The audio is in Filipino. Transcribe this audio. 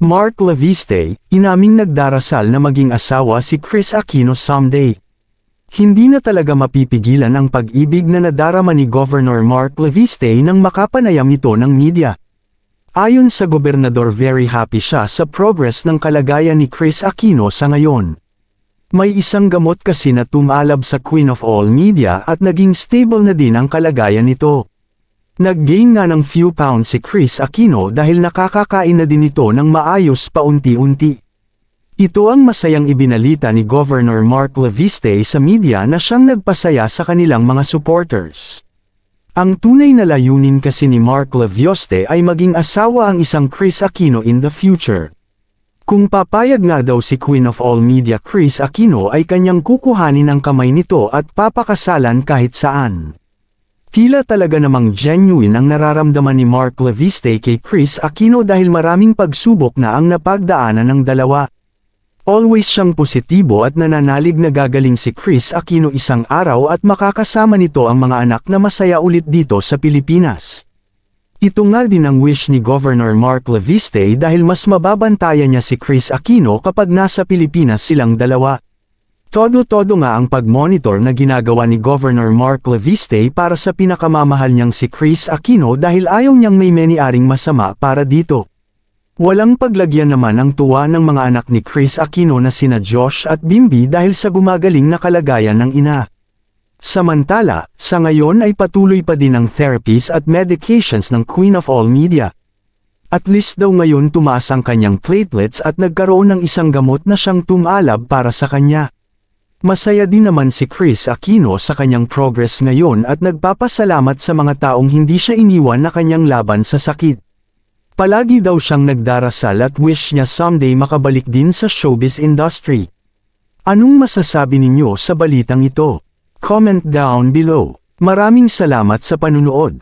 Mark Leviste, inaming nagdarasal na maging asawa si Kris Aquino someday. Hindi na talaga mapipigilan ang pag-ibig na nadarama ni Governor Mark Leviste nang makapanayam ito ng media. Ayon sa gobernador, very happy siya sa progress ng kalagayan ni Kris Aquino sa ngayon. May isang gamot kasi na tumalab sa Queen of All Media at naging stable na din ang kalagayan nito. Nag-gain nga ng few pounds si Kris Aquino dahil nakakakain na din ito ng maayos paunti-unti. Ito ang masayang ibinalita ni Governor Mark Leviste sa media na siyang nagpasaya sa kanilang mga supporters. Ang tunay na layunin kasi ni Mark Leviste ay maging asawa ang isang Kris Aquino in the future. Kung papayag nga daw si Queen of All Media Kris Aquino ay kanyang kukuhanin ang kamay nito at papakasalan kahit saan. Tila talaga namang genuine ang nararamdaman ni Mark Leviste kay Kris Aquino dahil maraming pagsubok na ang napagdaanan ng dalawa. Always siyang positibo at nananalig na gagaling si Kris Aquino isang araw at makakasama nito ang mga anak na masaya ulit dito sa Pilipinas. Ito nga din ang wish ni Governor Mark Leviste dahil mas mababantayan niya si Kris Aquino kapag nasa Pilipinas silang dalawa. Todo-todo nga ang pag-monitor na ginagawa ni Governor Mark Leviste para sa pinakamamahal niyang si Kris Aquino dahil ayaw niyang may mani-aring masama para dito. Walang paglagyan naman ang tuwa ng mga anak ni Kris Aquino na sina Josh at Bimby dahil sa gumagaling na kalagayan ng ina. Samantala, sa ngayon ay patuloy pa din ang therapies at medications ng Queen of All Media. At least daw ngayon tumaas ang kanyang platelets at nagkaroon ng isang gamot na siyang tumalab para sa kanya. Masaya din naman si Kris Aquino sa kanyang progress ngayon at nagpapasalamat sa mga taong hindi siya iniwan na kanyang laban sa sakit. Palagi daw siyang nagdarasal at wish niya someday makabalik din sa showbiz industry. Anong masasabi ninyo sa balitang ito? Comment down below. Maraming salamat sa panunood.